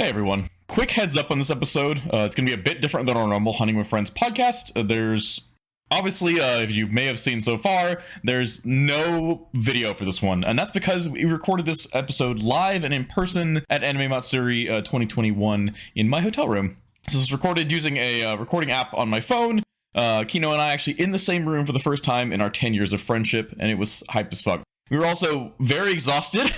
Hey everyone. Quick heads up on this episode. It's going to be a bit different than our normal Hunting with Friends podcast. There's obviously, if you may have seen so far, there's no video for this one. And that's because we recorded this episode live and in person at Anime Matsuri 2021 in my hotel room. So it's recorded using a recording app on my phone. Kino and I actually in the same room for the first time in our 10 years of friendship, and it was hype as fuck. We were also very exhausted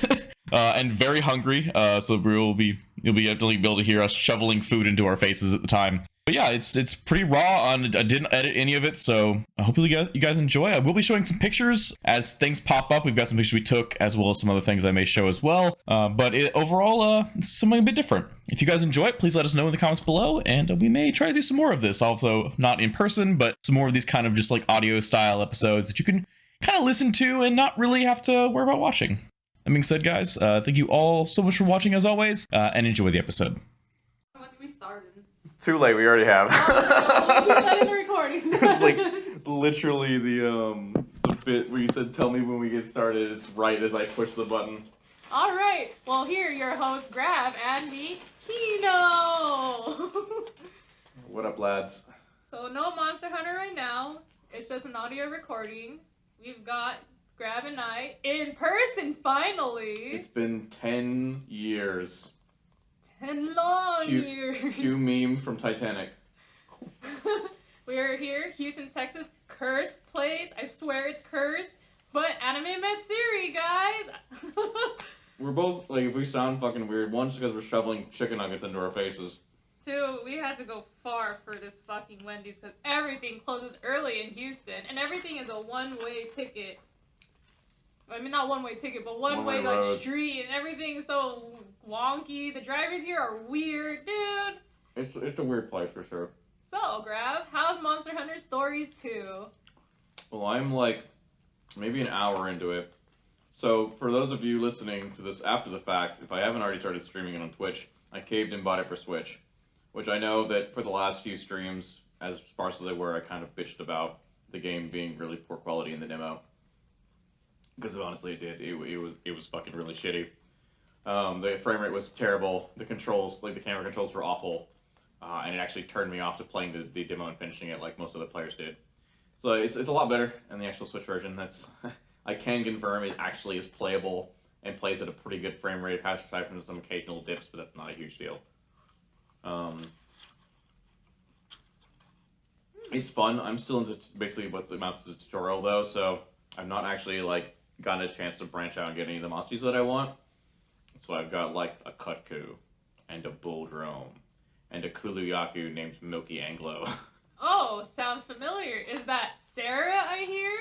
and very hungry, so you'll be definitely able to hear us shoveling food into our faces at the time. But yeah, it's pretty raw. I didn't edit any of it, so hopefully you guys enjoy. I will be showing some pictures as things pop up. We've got some pictures we took, as well as some other things I may show as well. But overall, it's something a bit different. If you guys enjoy it, please let us know in the comments below, and we may try to do some more of this. Also, not in person, but some more of these kind of just like audio style episodes that you can kind of listen to and not really have to worry about watching. That being said, guys, thank you all so much for watching as always, and enjoy the episode. When we started. Too late, we already have. Oh, no, you said in the recording. It's like literally the bit where you said, "Tell me when we get started." It's right as I push the button. All right. Well, here your host Grab and me, Kino. What up, lads? So no Monster Hunter right now. It's just an audio recording. We've got Grab and I in person finally. It's been 10 years. 10 long years. Cue meme from Titanic. We're here, Houston, Texas. Cursed place. I swear it's cursed. But Anime Matsuri, guys. We're both, like, if we sound fucking weird, one, just because we're shoveling chicken nuggets into our faces. Two, we had to go far for this fucking Wendy's because everything closes early in Houston. And everything is a one-way ticket. I mean, not one-way ticket, but one-way like road. Street, and everything's so wonky. The drivers here are weird, dude. It's a weird place for sure. So, Grab, how's Monster Hunter Stories 2? Well, I'm like maybe an hour into it. So for those of you listening to this after the fact, if I haven't already started streaming it on Twitch, I caved and bought it for Switch, which I know that for the last few streams, as sparse as they were, I kind of bitched about the game being really poor quality in the demo. Because honestly, it did. It was fucking really shitty. The frame rate was terrible. The controls, like the camera controls, were awful, and it actually turned me off to playing the demo and finishing it like most other players did. So it's a lot better in the actual Switch version. That's I can confirm it actually is playable and plays at a pretty good frame rate, aside from some occasional dips, but that's not a huge deal. It's fun. I'm still into basically what amounts to a tutorial though, so I've not actually like gotten a chance to branch out and get any of the monsters that I want. So I've got like a Kutku, and a Bull Drome, and a Kuluyaku named Milky Anglo. Oh, sounds familiar. Is that Sarah I hear?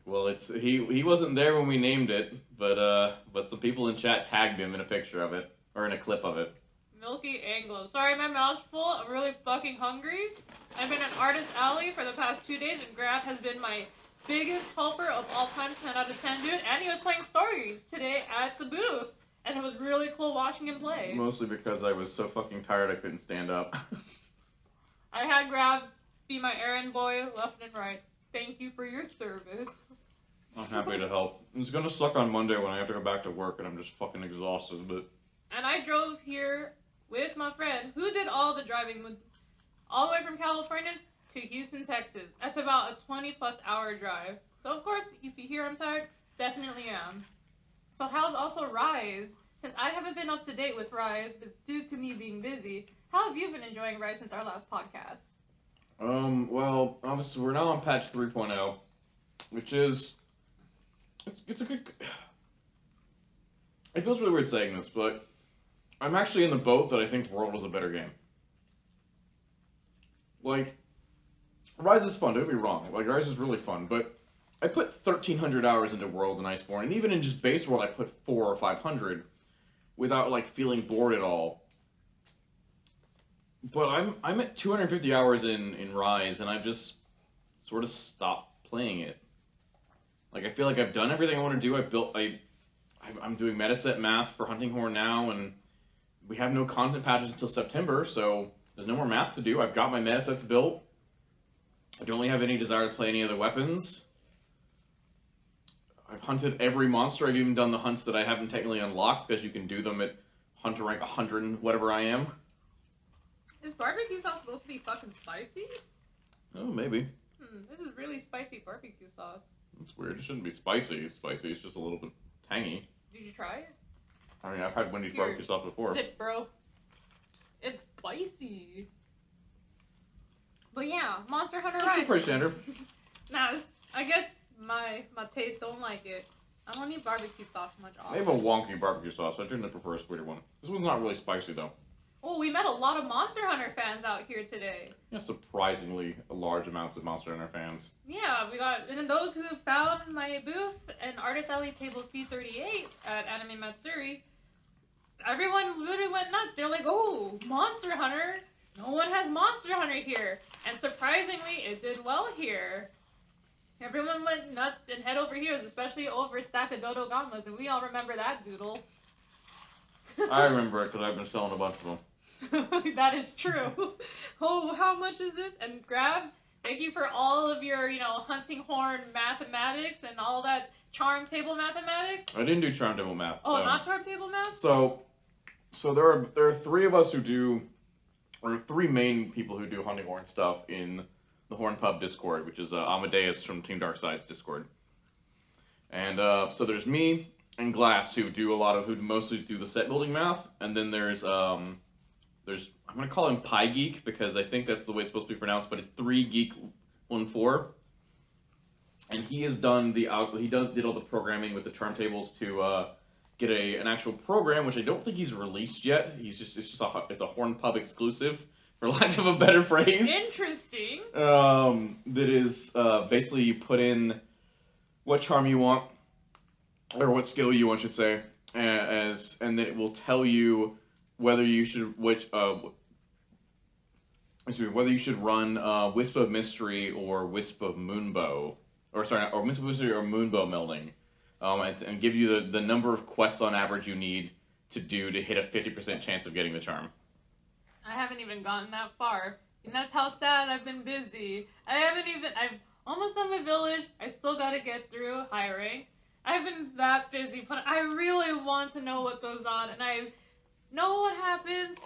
Well, he wasn't there when we named it, but some people in chat tagged him in a picture of it, or in a clip of it. Milky Anglo. Sorry, my mouth's full. I'm really fucking hungry. I've been at Artist Alley for the past 2 days, and Grab has been my biggest helper of all time, 10 out of 10, dude. And he was playing Stories today at the booth, and it was really cool watching him play. Mostly because I was so fucking tired I couldn't stand up. I had Grab be my errand boy left and right. Thank you for your service. I'm happy to help. It's gonna suck on Monday when I have to go back to work and I'm just fucking exhausted, but... And I drove here with my friend, who did all the driving, all the way from California to Houston, Texas. That's about a 20-plus hour drive. So, of course, if you hear I'm tired, definitely am. So how's also Rise? Since I haven't been up to date with Rise, but due to me being busy, how have you been enjoying Rise since our last podcast? Well, obviously we're now on patch 3.0, which is... It's a good... It feels really weird saying this, but I'm actually in the boat that I think World was a better game. Like, Rise is fun, don't get me wrong. Like, Rise is really fun, but I put 1,300 hours into World and Iceborne, and even in just base World I put 400 or 500 without, like, feeling bored at all. But I'm at 250 hours in Rise, and I've just sort of stopped playing it. Like, I feel like I've done everything I want to do. I'm doing metaset math for Hunting Horn now, and we have no content patches until September, so there's no more math to do. I've got my metasets built. I don't really have any desire to play any other weapons. I've hunted every monster. I've even done the hunts that I haven't technically unlocked, because you can do them at Hunter rank 100 and whatever I am. Is barbecue sauce supposed to be fucking spicy? Oh, maybe. This is really spicy barbecue sauce. It's weird. It shouldn't be spicy. Spicy. It's just a little bit tangy. Did you try it? I mean, I've had Wendy's barbecue sauce before. Tip, bro. It's spicy. But yeah, Monster Hunter Rise. It's pretty standard. Nah, I guess my taste don't like it. I don't need barbecue sauce much often. They have a wonky barbecue sauce. I generally prefer a sweeter one. This one's not really spicy though. Oh, we met a lot of Monster Hunter fans out here today. Yeah, surprisingly large amounts of Monster Hunter fans. Yeah, we got, and then those who found my booth and Artist Alley table C38 at Anime Matsuri, everyone literally went nuts. They're like, oh, Monster Hunter. No one has Monster Hunter here. And surprisingly, it did well here. Everyone went nuts and head over heels, especially over Stack of Dodo Gammas, and we all remember that doodle. I remember it because I've been selling a bunch of them. That is true. Oh, how much is this? And Grab, thank you for all of your, hunting horn mathematics and all that charm table mathematics. I didn't do charm table math. Oh, not charm table math? So there are three of us who do, or three main people who do hunting horn stuff in the Horn Pub Discord, which is Amadeus from Team Darkside's Discord. And so there's me and Glass who mostly do the set building math, and then there's I'm gonna call him Pi Geek because I think that's the way it's supposed to be pronounced, but it's 3Geek14, and he has done did all the programming with the charm tables to get an actual program, which I don't think he's released yet. It's a Horn Pub exclusive, for lack of a better phrase. Interesting. That is basically you put in what charm you want, or what skill you want, I should say, and then it will tell you whether you should run Wisp of Mystery or Wisp of Moonbow, or Wisp of Mystery or Moonbow melding, and give you the number of quests on average you need to hit a 50% chance of getting the charm. I haven't even gotten that far, and that's how sad I've been busy. I've almost done my village. I still gotta get through high rank. I've been that busy, but I really want to know what goes on, and I know what happens.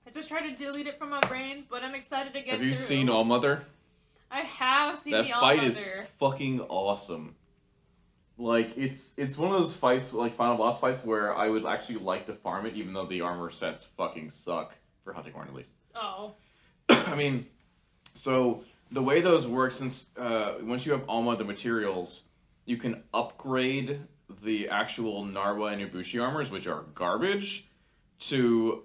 I just try to delete it from my brain, but I'm excited to get through. Have you seen All Mother? I have seen the All Mother. That fight is fucking awesome. Like, it's one of those fights, like final boss fights, where I would actually like to farm it, even though the armor sets fucking suck, for Hunting Horn at least. Oh. I mean, so the way those work, since once you have Alma the materials, you can upgrade the actual Narwa and Ibushi armors, which are garbage, to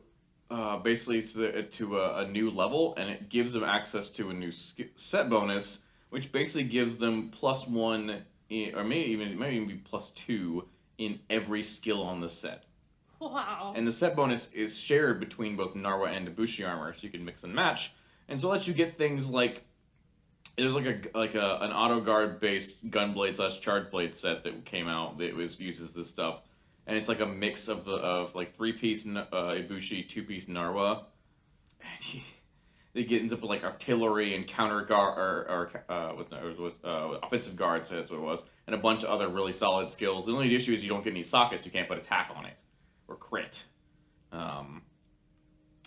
basically to a new level, and it gives them access to a new set bonus, which basically gives them +1, or maybe even be +2 in every skill on the set. Wow. And the set bonus is shared between both Narwa and Ibushi armor, so you can mix and match, and so it lets you get things like there's an auto guard based gunblade / charge blade set that came out that uses this stuff. And it's like a mix of 3-piece Ibushi, 2-piece Narwa. And it ends up with like artillery and counter guard offensive guards. So that's what it was, and a bunch of other really solid skills. The only issue is you don't get any sockets. You can't put attack on it or crit.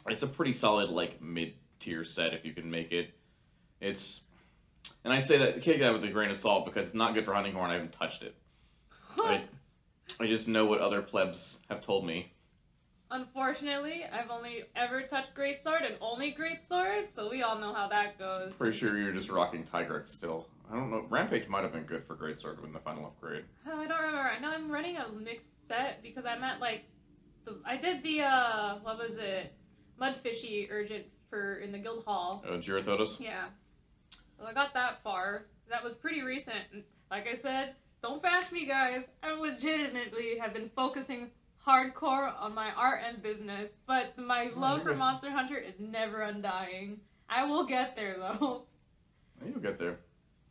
It's a pretty solid like mid-tier set if you can make it. And I say that take that with a grain of salt because it's not good for Hunting Horn. I haven't touched it. I just know what other plebs have told me. Unfortunately, I've only ever touched Greatsword and only Greatsword, so we all know how that goes. Pretty sure you're just rocking Tigrex still. I don't know. Rampage might have been good for Greatsword in the final upgrade. Oh, I don't remember. I know I'm running a mixed set because I'm at I did the what was it? Mudfishy Urgent in the guild hall. Girotodos? Yeah. So I got that far. That was pretty recent. Like I said, don't bash me, guys. I legitimately have been focusing hardcore on my art and business, but my love for Monster Hunter is never undying. I will get there, though. You'll get there.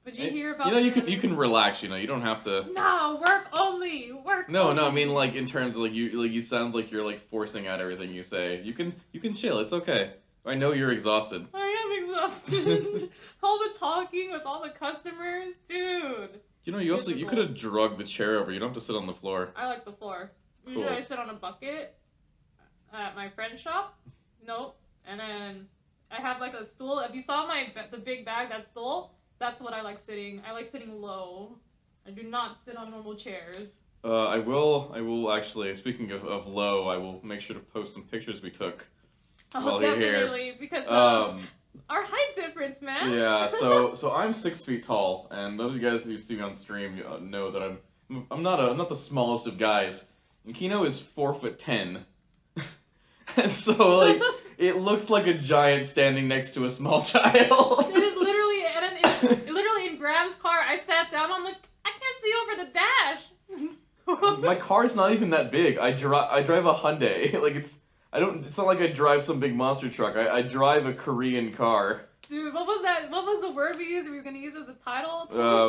But you hear about you can relax. You don't have to. No, work only. Work. No, only. I mean like in terms of you sounds like you're like forcing out everything you say. You can chill. It's okay. I know you're exhausted. I am exhausted. All the talking with all the customers, dude. You could have drugged the chair over. You don't have to sit on the floor. I like the floor. Cool. Usually I sit on a bucket. At my friend's shop? Nope. And then I have like a stool. If you saw the big bag that stool, that's what I like sitting. I like sitting low. I do not sit on normal chairs. I will actually, speaking of low, I will make sure to post some pictures we took while you're here. Definitely, because our height difference, man. Yeah, so I'm 6 feet tall, and those of you guys who see me on stream know that I'm not the smallest of guys. And Kino is 4'10", and so like it looks like a giant standing next to a small child. It is literally, and it's literally in Graham's car. I sat down. I'm like, I can't see over the dash. My car's not even that big. I drive a Hyundai. Like it's not like I drive some big monster truck. I drive a Korean car. Dude, what was that? What was the word we used? We were gonna use as a title.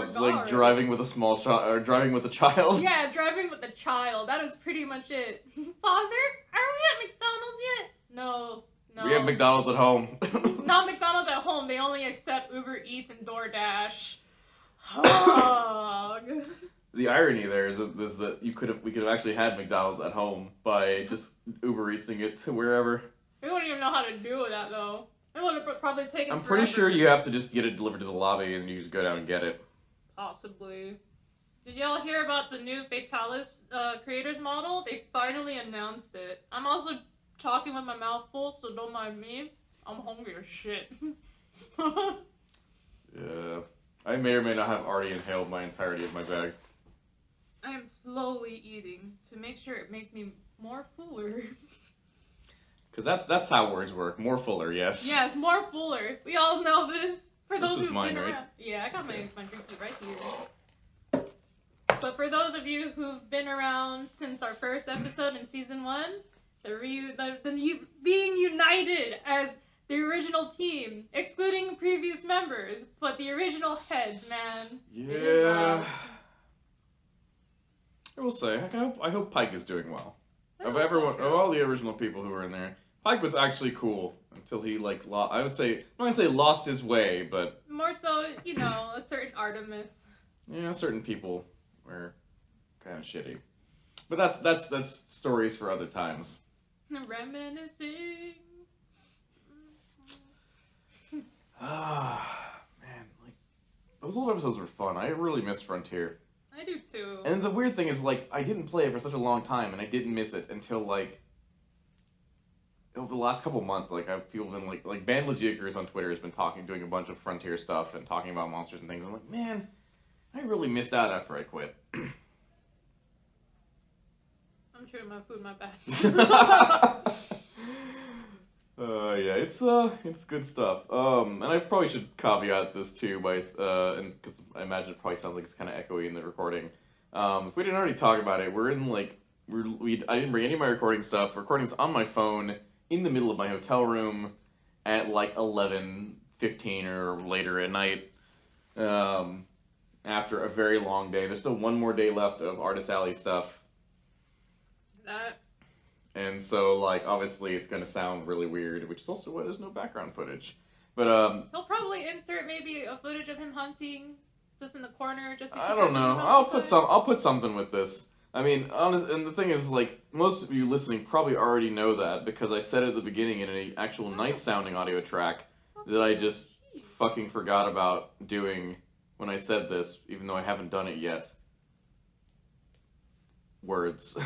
It's like driving with a small child, or driving with a child. Yeah, driving with a child. That is pretty much it. Father, are we at McDonald's yet? No. We have McDonald's at home. Not McDonald's at home. They only accept Uber Eats and DoorDash. Hug. The irony there is that we could have actually had McDonald's at home by just Uber Eatsing it to wherever. We wouldn't even know how to do that though. It would have probably taken. I'm pretty sure you have to just get it delivered to the lobby and you just go down and get it. Possibly. Did y'all hear about the new Fatalis creators model? They finally announced it. I'm also talking with my mouth full, so don't mind me. I'm hungry as shit. Yeah. I may or may not have already inhaled my entirety of my bag. I am slowly eating to make sure it makes me more fuller. Because that's how words work. More fuller, yes. Yes, more fuller. We all know this. For This those is who've mine, been right? around. Yeah, I got Okay. my drinky right here. But for those of you who've been around since our first episode in season 1, being united as the original team, excluding previous members, but the original heads, man. It is Yeah. us. I will say, I hope Pike is doing well. I Of hope so, everyone, too. of all the original people who were in there, Pike was actually cool until he I would say, I'm not gonna say lost his way, but More so, a certain Artemis. certain people were kind of shitty. But that's stories for other times. Reminiscing. Ah, man, like those old episodes were fun. I really miss Frontier. I do too. And the weird thing is, like, I didn't play it for such a long time, and I didn't miss it until like over the last couple months. Like, I've people been like Band Legiakers on Twitter has been doing a bunch of Frontier stuff and talking about monsters and things. I'm like, man, I really missed out after I quit. I'm chewing my food, my bad. Yeah, it's good stuff. And I probably should caveat this too by and because I imagine it probably sounds like it's kind of echoey in the recording. If we didn't already talk about it, we're in like I didn't bring any of my recording stuff. Recording's on my phone in the middle of my hotel room at like 11:15 or later at night. After a very long day, there's still one more day left of Artist Alley stuff. And so, like, obviously it's going to sound really weird, which is also why there's no background footage. But, He'll probably insert maybe a footage of him hunting just in the corner. Just to I keep don't know. everyone I'll put something with this. I mean, and the thing is, like, most of you listening probably already know that because I said it at the beginning in an actual nice-sounding audio track that I just fucking forgot about doing when I said this, even though I haven't done it yet. Words.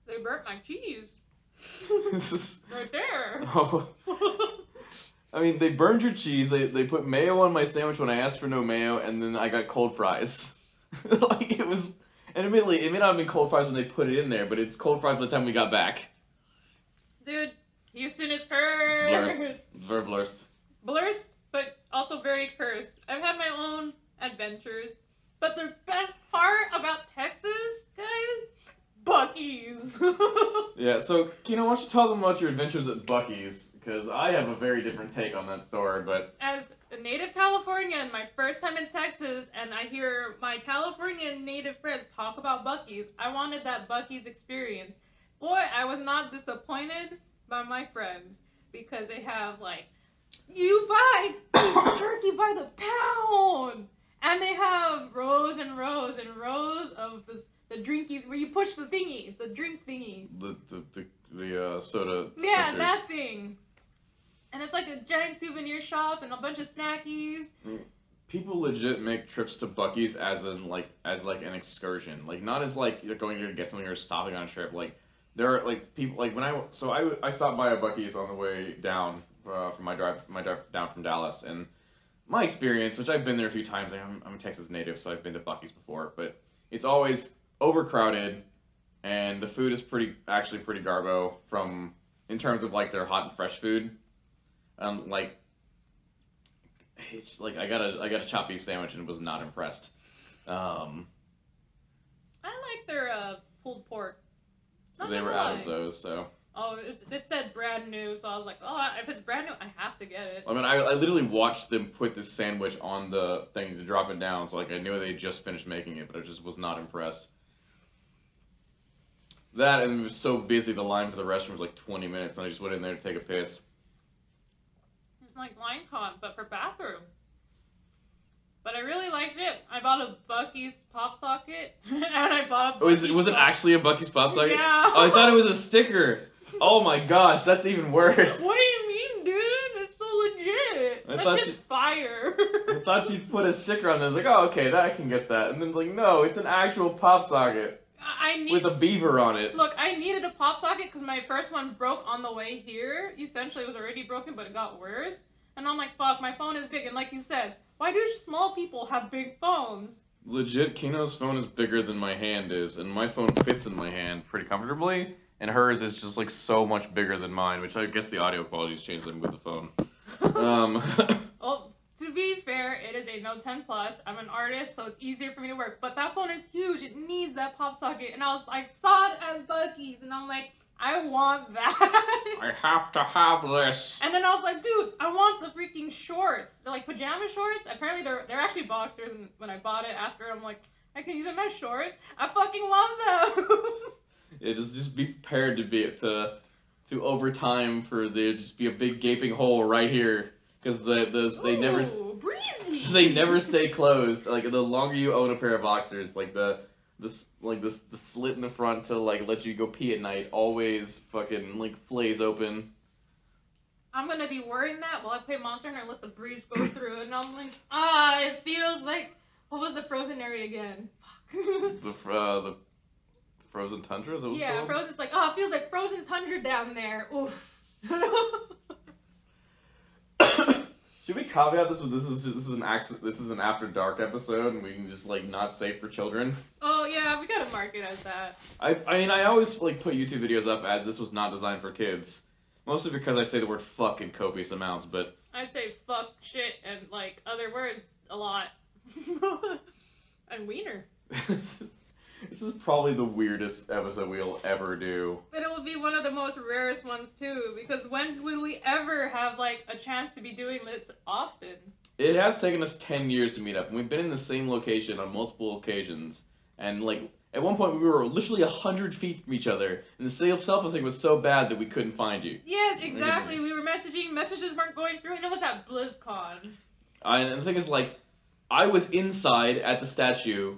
They burnt my cheese. This is... Right there. Oh. I mean, they burned your cheese, they put mayo on my sandwich when I asked for no mayo, and then I got cold fries. Like, it was... And admittedly, it may not have been cold fries when they put it in there, but it's cold fries by the time we got back. Dude, Houston is cursed. Very blurst. Blurst, but also very cursed. I've had my own adventures, but the best part about Texas, guys, Buc-ee's. Yeah, so, Kino, why don't you tell them about your adventures at Buc-ee's? Because I have a very different take on that store, but... As a native Californian, my first time in Texas, and I hear my Californian native friends talk about Buc-ee's, I wanted that Buc-ee's experience. Boy, I was not disappointed by my friends, because they have, like, you buy turkey by the pound! And they have rows and rows and rows of drinky where you push the thingy, the drink thingy. The soda. Yeah, dispensers. that thing. And it's like a giant souvenir shop and a bunch of snackies. People legit make trips to Buc-ee's as an excursion, like not as like you're going to get something or stopping on a trip. Like there are like people like when I stopped by a Buc-ee's on the way down from my drive down from Dallas, and my experience, which I've been there a few times, like I'm a Texas native, so I've been to Buc-ee's before, but it's always overcrowded, and the food is actually pretty garbo in terms of like their hot and fresh food. Like it's like I got a chopped beef sandwich and was not impressed. I like their pulled pork. They were out of those, so. Oh, it said brand new, so I was like, oh, if it's brand new, I have to get it. I mean, I literally watched them put this sandwich on the thing to drop it down, so like I knew they just finished making it, but I just was not impressed. That, and it was so busy, the line for the restroom was like 20 minutes, and I just went in there to take a piss. It's like line con, but for bathroom. But I really liked it. I bought a Buc-ee's pop socket, and I bought a Buc-ee's Was it actually a Buc-ee's pop socket? Yeah. Oh, I thought it was a sticker. Oh my gosh, that's even worse. What do you mean, dude? It's so legit. That's just fire. I thought you'd put a sticker on there. I was like, oh, okay, I can get that. And then it's like, no, it's an actual pop socket with a beaver on it. Look, I needed a pop socket because my first one broke on the way here. Essentially, it was already broken, but it got worse. And I'm like, fuck, my phone is big. And like you said, why do small people have big phones? Legit, Kino's phone is bigger than my hand is, and my phone fits in my hand pretty comfortably, and hers is just like so much bigger than mine, which I guess the audio quality's changed with the phone. Well, to be fair, it is a Note 10 Plus. I'm an artist, so it's easier for me to work. But that phone is huge. It needs that pop socket. And I was like, saw it at Buc-ee's, and I'm like, I want that. I have to have this. And then I was like, dude, I want the freaking shorts. They're like pajama shorts. Apparently they're actually boxers. And when I bought it after, I'm like, I can use them as shorts. I fucking love them. Yeah, just be prepared to over time for there just be a big gaping hole right here, because they never stay closed. Like the longer you own a pair of boxers, like the slit in the front to like let you go pee at night always fucking like flays open. I'm gonna be wearing that while I play Monster Hunter and let the breeze go through, and I'm like, it feels like, what was the frozen area again? The frozen tundra, is that what's called? Frozen's like, it feels like frozen tundra down there. Oof. Should we caveat this with this is an after dark episode, and we can just like not safe for children? Oh yeah, we gotta mark it as that. I mean I always like put YouTube videos up as this was not designed for kids, mostly because I say the word fuck in copious amounts, but I'd say fuck, shit, and like other words a lot. And wiener. This is probably the weirdest episode we'll ever do. But it will be one of the most rarest ones too, because when will we ever have like a chance to be doing this often? It has taken us 10 years to meet up, and we've been in the same location on multiple occasions, and like at one point we were literally 100 feet from each other, and the cell phone was so bad that we couldn't find you. Yes, exactly. We were messaging, messages weren't going through, and it was at BlizzCon. And the thing is, like, I was inside at the statue,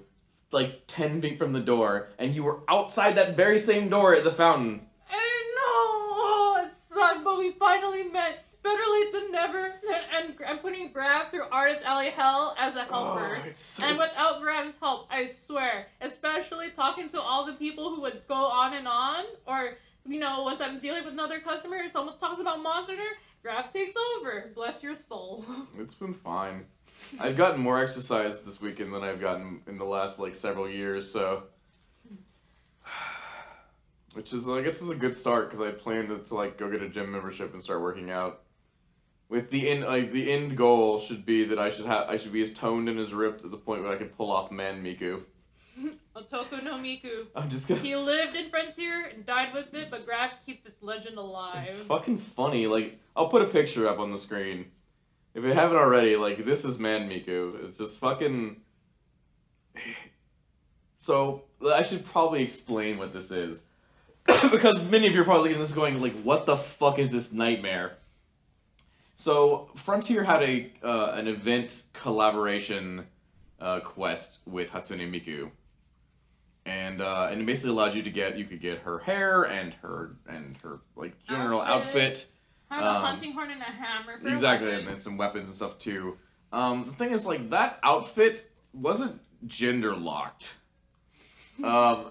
like 10 feet from the door, and you were outside that very same door at the fountain. I know, it sucked, but we finally met. Better late than never. And I'm putting Grab through Artist Alley Hell as a helper. And without Grab's help, I swear, especially talking to all the people who would go on, or, you know, once I'm dealing with another customer, someone talks about Monster Hunter, Grab takes over. Bless your soul. It's been fine. I've gotten more exercise this weekend than I've gotten in the last, like, several years, so... Which is, I guess, is a good start, because I plan to, like, go get a gym membership and start working out. With the end goal should be that I should be as toned and as ripped at the point where I can pull off Man Miku. Otoko no Miku. I'm just gonna... He lived in Frontier and died with it, but Grab keeps its legend alive. It's fucking funny, like, I'll put a picture up on the screen. If you haven't already, like, this is Man Miku. It's just fucking... So, I should probably explain what this is. Because many of you are probably looking at this going, like, what the fuck is this nightmare? So, Frontier had an event collaboration quest with Hatsune Miku. and it basically allowed you could get her hair and her like general outfit. Have a hunting horn and a hammer for Exactly, weapons. and then some weapons and stuff too. The thing is, like, that outfit wasn't gender locked.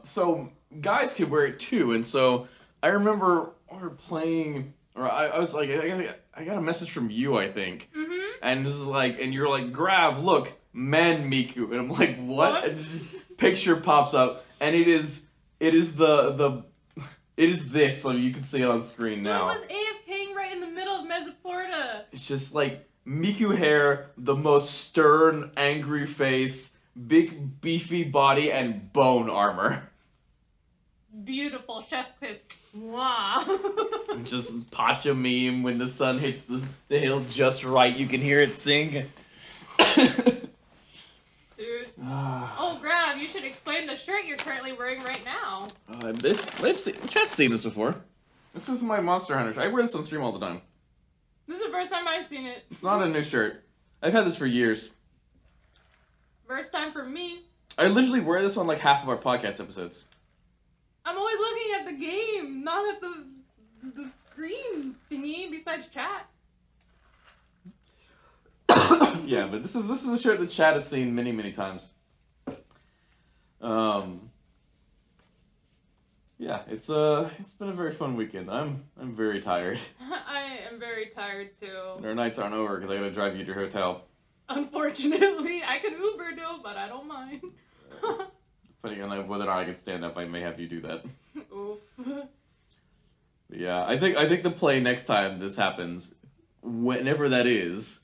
So guys could wear it too, and so I remember we were playing, or I was like, I got a message from you, I think, and this is like, and you're like, Grav, look, man Miku, and I'm like, what? And just picture pops up, and it is the it is this, so you can see it on screen now. It was AFKing right in the middle of Mesoporta. It's just like Miku hair, the most stern, angry face, big beefy body, and bone armor. Beautiful chef kiss. Wow. Just Pacha meme when the sun hits the hill just right, you can hear it sing. Dude. Oh, Grav, you should explain the shirt you're currently wearing right now. Chat's seen this before. This is my Monster Hunter shirt. I wear this on stream all the time. This is the first time I've seen it. It's not a new shirt. I've had this for years. First time for me. I literally wear this on like half of our podcast episodes. I'm always looking at the game, not at the screen thingy besides chat. Yeah, but this is a shirt that Chad has seen many, many times. Yeah, it's been a very fun weekend. I'm very tired. I am very tired too. And our nights aren't over because I gotta drive you to your hotel. Unfortunately, I can Uber though, but I don't mind. Depending on whether or not I can stand up, I may have you do that. Oof. But yeah, I think the play next time this happens, whenever that is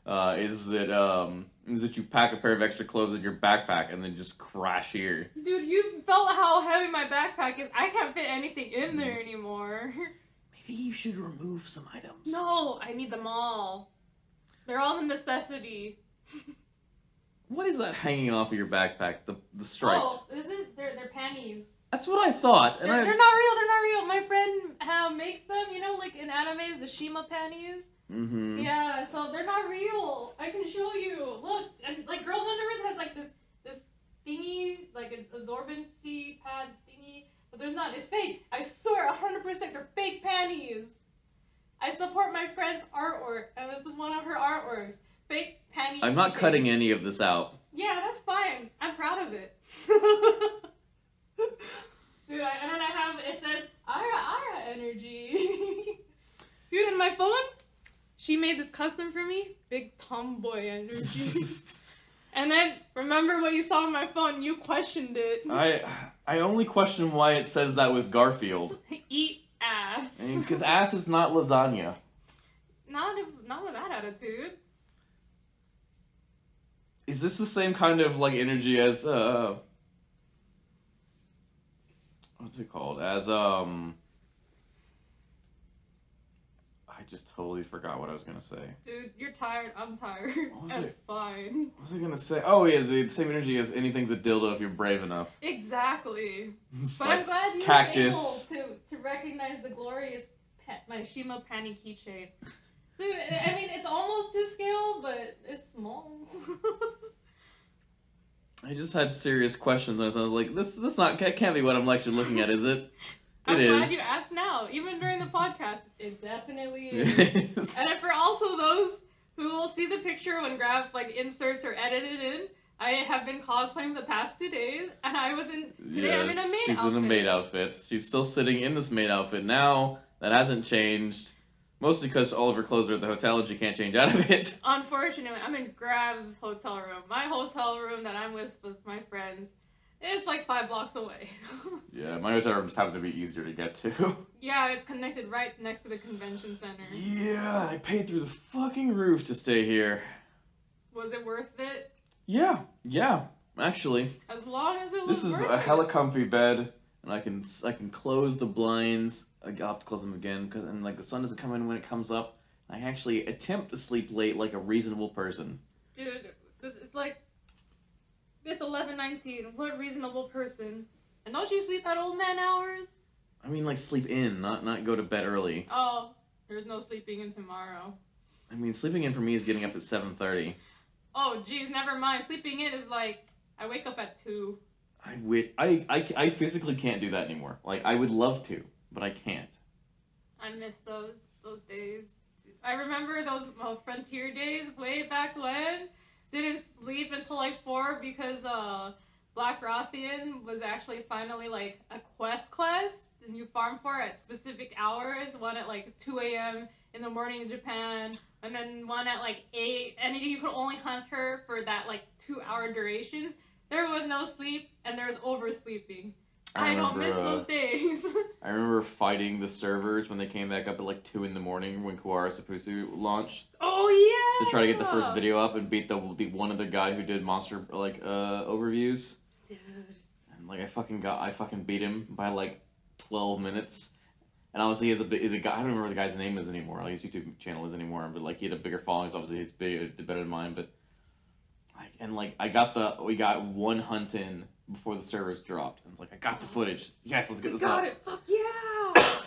that you pack a pair of extra clothes in your backpack and then just crash here. Dude, you felt how heavy my backpack is. I can't fit anything in there anymore. Maybe you should remove some items. No, I need them all. They're all a necessity. What is that hanging off of your backpack? The stripe. Oh, they're panties. That's what I thought. And They're not real. They're not real. My friend makes them. You know, like in animes, the Shima panties. Mm-hmm. Yeah, so they're not real. I can show you. Look, and like girls' underwear has like this thingy, like an absorbency pad thingy, but there's not. It's fake. I swear, 100%, they're fake panties. I support my friend's artwork, and this is one of her artworks. Fake panties. I'm not cutting any of this out. Yeah, that's fine. I'm proud of it. Dude, and then it says Ara energy. Dude, and my phone, she made this custom for me. Big tomboy energy. And then, remember what you saw on my phone, you questioned it. I only question why it says that with Garfield. Eat ass. I mean, because ass is not lasagna. Not with that attitude. Is this the same kind of like energy as what's it called? As I just totally forgot what I was gonna say. Dude, you're tired. I'm tired. That's fine. What was I gonna say? Oh yeah, the same energy as anything's a dildo if you're brave enough. Exactly. It's But like I'm glad you cactus. were able to recognize the glorious my Shima panty keychain. Dude, I mean, it's almost to scale, but it's small. I just had serious questions, and I was like, "This can't be what I'm actually looking at, is it?" I'm It glad is. you asked now. Even during the podcast, it definitely is. It is. And for also those who will see the picture when Grav like inserts or edited in, I have been cosplaying the past 2 days, and I'm in a maid outfit. She's in a maid outfit. She's still sitting in this maid outfit now. That hasn't changed. Mostly because all of her clothes are at the hotel and she can't change out of it. Unfortunately, I'm in Grav's hotel room. My hotel room that I'm with my friends is like 5 blocks away. Yeah, my hotel room just happened to be easier to get to. Yeah, it's connected right next to the convention center. Yeah, I paid through the fucking roof to stay here. Was it worth it? Yeah, actually. As long as it was This is worth a it. hella comfy bed, and I can close the blinds. I'll have to close them again, and like the sun doesn't come in when it comes up. I actually attempt to sleep late like a reasonable person. Dude, it's like, it's 11:19. What reasonable person? And don't you sleep at old man hours? I mean, like sleep in, not go to bed early. Oh, there's no sleeping in tomorrow. I mean, sleeping in for me is getting up at 7:30. Oh, geez, never mind. Sleeping in is like, I wake up at 2. I physically can't do that anymore. Like, I would love to, but I can't. I miss those days. I remember those Frontier days way back when. Didn't sleep until like 4 because Black Rothian was actually finally like a quest, and you farm for at specific hours. One at like 2 a.m. in the morning in Japan, and then one at like 8. And you could only hunt her for that like 2-hour durations. There was no sleep, and there was oversleeping. I don't miss those days. I remember fighting the servers when they came back up at like 2 in the morning when Kuwara Seppuku launched. Oh yeah. To try to get the first video up and beat one of the guy who did monster like overviews. Dude. And like I fucking beat him by like 12 minutes. And obviously he has the guy, I don't remember what the guy's name is anymore. Like his YouTube channel is anymore, but like he had a bigger following. So obviously he's big, better than mine. But we got one hunt in before the servers dropped. And it's like I got the footage. Yes, let's get this out. Got it. Fuck yeah.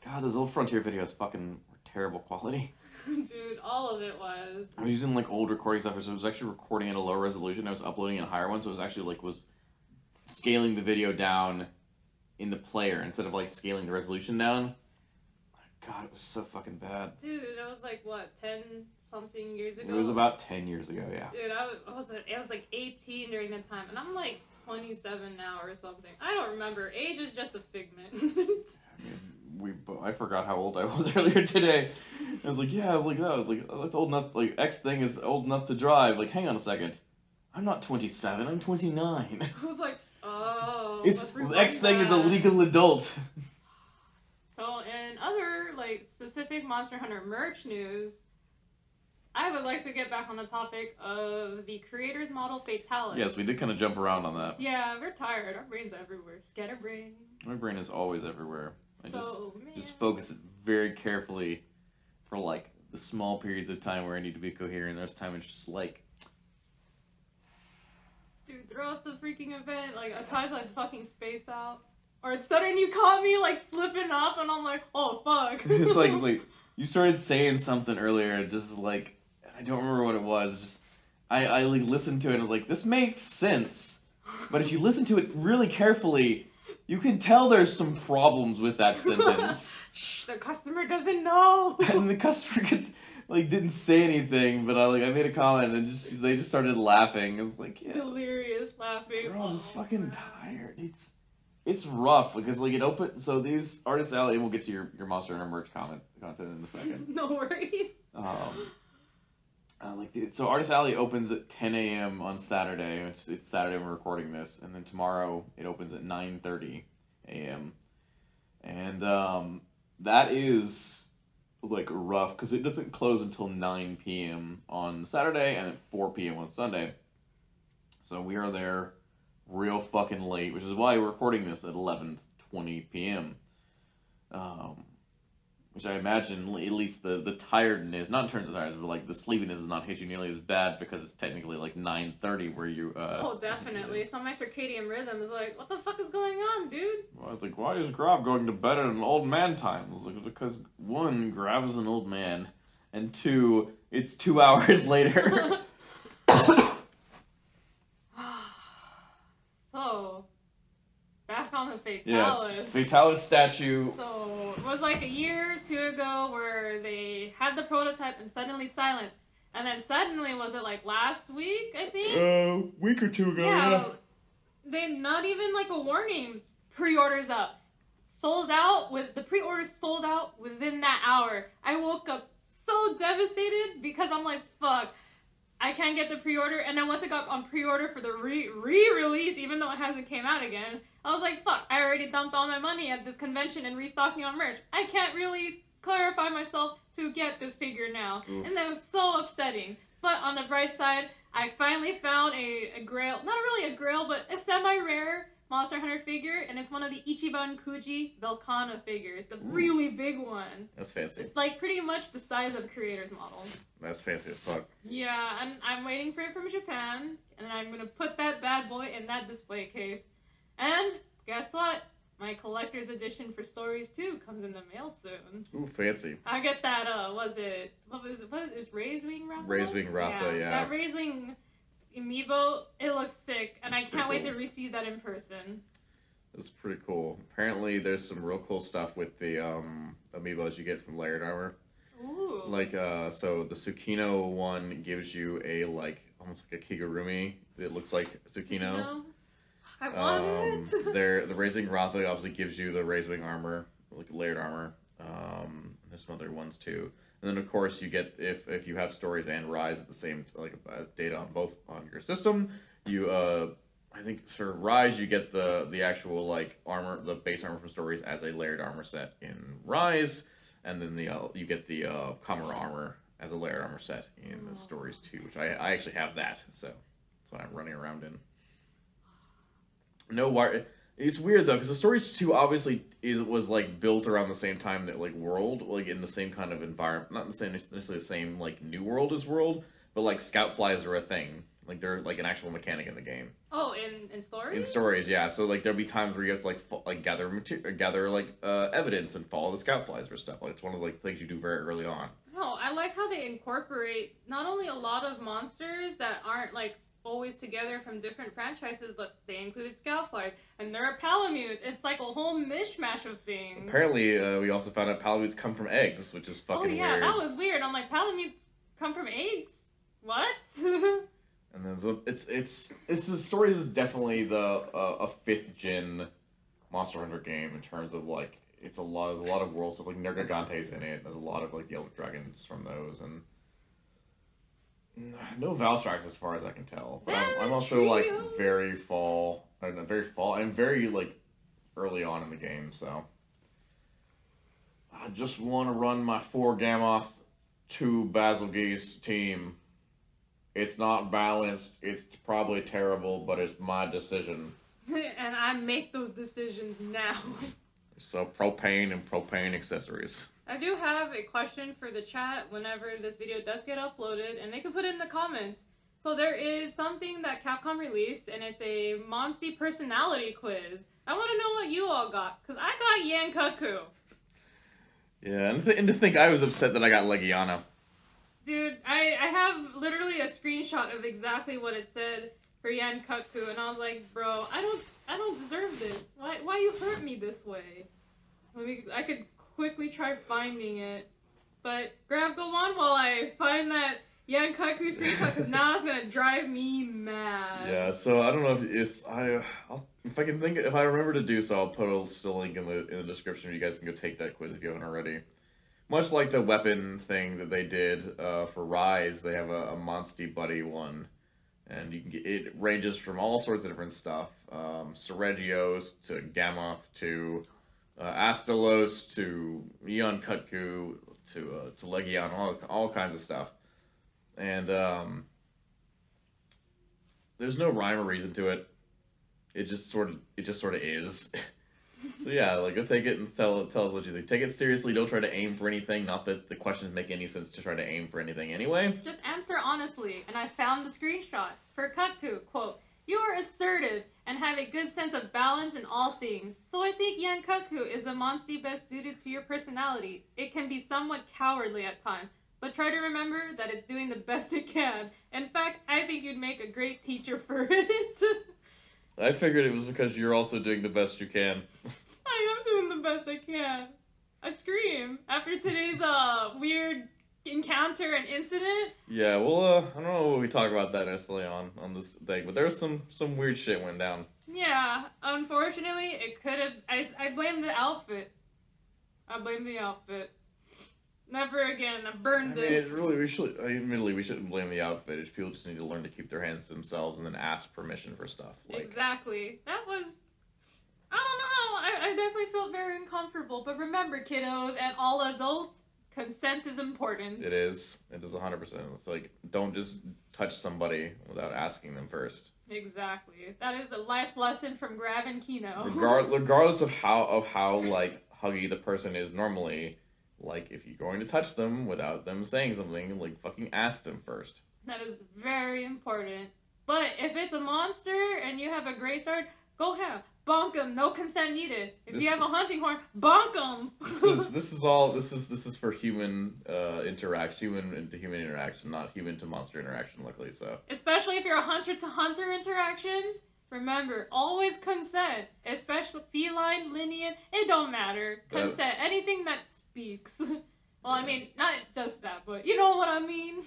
God, those old Frontier videos fucking were terrible quality. Dude, all of it was. I was using like old recording software, so it was actually recording at a low resolution. I was uploading in a higher one, so it was actually was scaling the video down in the player instead of like scaling the resolution down. God, it was so fucking bad. Dude, it was like what, 10 something years ago? It was about 10 years ago, yeah. Dude, I was like 18 during that time, and I'm like 27 now or something. I don't remember. Age is just a figment. I forgot how old I was earlier today. I was like, yeah, like that. I was like, oh, that's old enough. Like X thing is old enough to drive. Like, hang on a second, I'm not 27. I'm 29. I was like, oh. X thing is a legal adult. So, in other like specific Monster Hunter merch news, I would like to get back on the topic of the creator's model Fatalis. Yes, we did kind of jump around on that. Yeah, we're tired. Our brain's everywhere. Scatterbrain. My brain is always everywhere. I man. just focus it very carefully for like the small periods of time where I need to be coherent. There's time it's just like, dude, throughout the freaking event, like at times I fucking space out, or suddenly you caught me like slipping up, and I'm like, oh fuck. it's like you started saying something earlier, just like I don't remember what it was. Just I like listened to it and was like, this makes sense, but if you listen to it really carefully, you can tell there's some problems with that sentence. Shh, the customer doesn't know. And the customer didn't say anything, but I made a comment and they just started laughing. It was like, yeah, delirious laughing. We're all just fucking tired. It's rough because like it opened. So these Artist Alley, we'll get to your Monster Hunter merch content in a second. No worries. So Artist Alley opens at 10 a.m. on Saturday. It's Saturday when we're recording this, and then tomorrow it opens at 9:30 a.m. And that is like rough because it doesn't close until 9 p.m. on Saturday and at 4 p.m. on Sunday. So we are there real fucking late, which is why we're recording this at 11:20 p.m. Which I imagine at least the tiredness, not in terms of tiredness, but like the sleepiness does not hit you nearly as bad because it's technically like 9:30 where you. Oh, definitely. So my circadian rhythm is like, what the fuck is going on, dude? Well, it's like, why is Grav going to bed at an old man time? It's like, because one, Grav is an old man, and two, it's 2 hours later. So, back on the Fatalis. Yes, Fatalis statue. So, it was like a year or two ago where they had the prototype and suddenly silence. And then suddenly, was it like last week, I think? A week or two ago, yeah. They not even like a warning. Pre-orders up. The pre-orders sold out within that hour. I woke up so devastated because I'm like, fuck. I can't get the pre-order, and then once it got on pre-order for the re-release, even though it hasn't came out again, I was like, fuck, I already dumped all my money at this convention and restocking on merch. I can't really clarify myself to get this figure now. Oof. And that was so upsetting. But on the bright side, I finally found a grail, not really a grail, but a semi-rare Monster Hunter figure, and it's one of the Ichiban Kuji Velcana figures, the really big one. That's fancy. It's like pretty much the size of the creator's model. That's fancy as fuck. Yeah, and I'm waiting for it from Japan, and I'm gonna put that bad boy in that display case. And guess what? My collector's edition for Stories 2 comes in the mail soon. Ooh, fancy. I get that, what is it? Raised Wing Ratha? Raised Wing Ratha, yeah. That Raised Wing amiibo. It looks sick, and I can't wait to receive that in person. That's pretty cool. Apparently, there's some real cool stuff with the amiibos you get from layered armor. Ooh. Like, so the Tsukino one gives you a, like, almost like a Kigurumi. It looks like Tsukino. I want it. The Raising Rotha obviously gives you the Raisewing armor, like layered armor. There's some other ones too. And then of course you get if you have stories and Rise at the same data on both on your system, you I think for Rise you get the actual like armor, the base armor from stories as a layered armor set in Rise, and then you get the Kamura armor as a layered armor set in the stories too, which I actually have that, so that's what I'm running around in. No wire. It's weird though, because the Stories 2 obviously was like built around the same time that like World, like in the same kind of environment, not necessarily the same like New World as World, but like scout flies are a thing. Like they're like an actual mechanic in the game. Oh, in stories. In stories, yeah. So like there'll be times where you have to like gather evidence and follow the scout flies for stuff. Like it's one of the things you do very early on. No, I like how they incorporate not only a lot of monsters that aren't like always together from different franchises, but they included Scoutfly, and there are Palamutes. It's like a whole mishmash of things. Apparently, we also found out Palamutes come from eggs, which is fucking weird. Oh yeah, that was weird. I'm like, Palamutes come from eggs? What? And then the Stories is definitely a 5th gen Monster Hunter game in terms of like there's a lot of worlds, so like Nergagante's in it. There's a lot of like the Elder Dragons from those, and no Valstrax as far as I can tell. But I'm also like very fall and very like early on in the game, so I just want to run my 4 Gammoth 2 Basilgeuse team. It's not balanced. It's probably terrible, but it's my decision. And I make those decisions now. So propane and propane accessories. I do have a question for the chat whenever this video does get uploaded, and they can put it in the comments. So there is something that Capcom released, and it's a Monsty personality quiz. I want to know what you all got, because I got Yankaku. Yeah, and to think I was upset that I got Legiana. Dude, I have literally a screenshot of exactly what it said for Yankaku, and I was like, bro, I don't deserve this. Why you hurt me this way? I could quickly try finding it, but Grab, go on while I find that Yankaku screenshot, because now it's gonna drive me mad. Yeah, so I don't know if if I remember to do so, I'll put a link in the description. You guys can go take that quiz if you haven't already. Much like the weapon thing that they did for Rise, they have a Monsty Buddy one, and you can it ranges from all sorts of different stuff, Seregios to Gammoth to Astalos to Eon Kutku to Legion, all kinds of stuff, and there's no rhyme or reason to it. It just sort of is. So yeah, like go take it and tell us what you think. Take it seriously. Don't try to aim for anything. Not that the questions make any sense to try to aim for anything anyway. Just answer honestly. And I found the screenshot for Kutku. Quote: "You are assertive and have a good sense of balance in all things. So I think Yankaku is a Monsty best suited to your personality. It can be somewhat cowardly at times, but try to remember that it's doing the best it can. In fact, I think you'd make a great teacher for it." I figured it was because you're also doing the best you can. I am doing the best I can. I scream after today's weird encounter and incident. Yeah, well, I don't know what we talk about that necessarily on this thing, but there was some weird shit went down. Yeah, unfortunately, it could have. I blame the outfit. Never again. I burned this. Admittedly, we shouldn't blame the outfit. People just need to learn to keep their hands to themselves and then ask permission for stuff. Exactly. That was. I don't know. I definitely felt very uncomfortable. But remember, kiddos and all adults, consent is important. It is. It is 100%. It's like, don't just touch somebody without asking them first. Exactly. That is a life lesson from Grav and Kino. Regardless of how like huggy the person is normally. Like, if you're going to touch them without them saying something, like, fucking ask them first. That is very important. But if it's a monster and you have a great sword, go ahead. bonk them. No consent needed. If you have a hunting horn, bonk them. This is for human interaction, human to human interaction, not human to monster interaction. Luckily, so. Especially if you're a hunter to hunter interactions. Remember, always consent. Especially feline, linear, it don't matter. Consent. Anything that speaks. Well, I mean, not just that, but you know what I mean.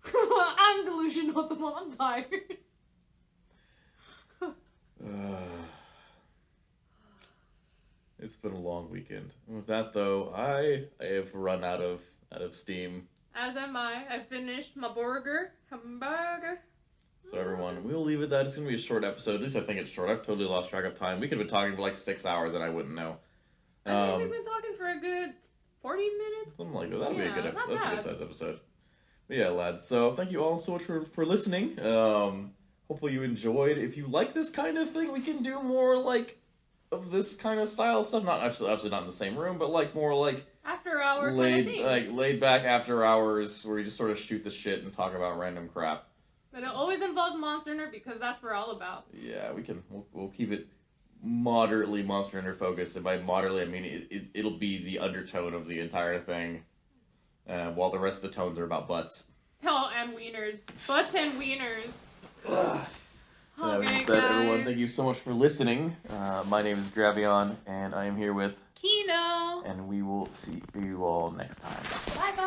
I'm delusional at the moment. I'm tired. It's been a long weekend. With that though, I have run out of steam. As am I. I finished my hamburger. So everyone, we'll leave it that. It's gonna be a short episode. At least I think it's short. I've totally lost track of time. We could have been talking for like 6 hours and I wouldn't know. I think we've been talking for a good 40 minutes. Something like that. That'll be a good episode. Not That's a bad. good size episode. But yeah, lads. So thank you all so much for listening. Hopefully you enjoyed. If you like this kind of thing, we can do more like of this kind of style stuff. Not absolutely not in the same room, but like more like After hour kind of things. laid back after hours where we just sort of shoot the shit and talk about random crap. But it always involves Monster Hunter because that's what we're all about. Yeah, we'll keep it moderately Monster Hunter focused, and by moderately I mean it'll be the undertone of the entire thing, while the rest of the tones are about butts. Oh, and wieners. Butts and wieners. That being Okay, said, guys. everyone, thank you so much for listening. My name is Gravion, and I am here with Kino. and we will see you all next time. Bye bye.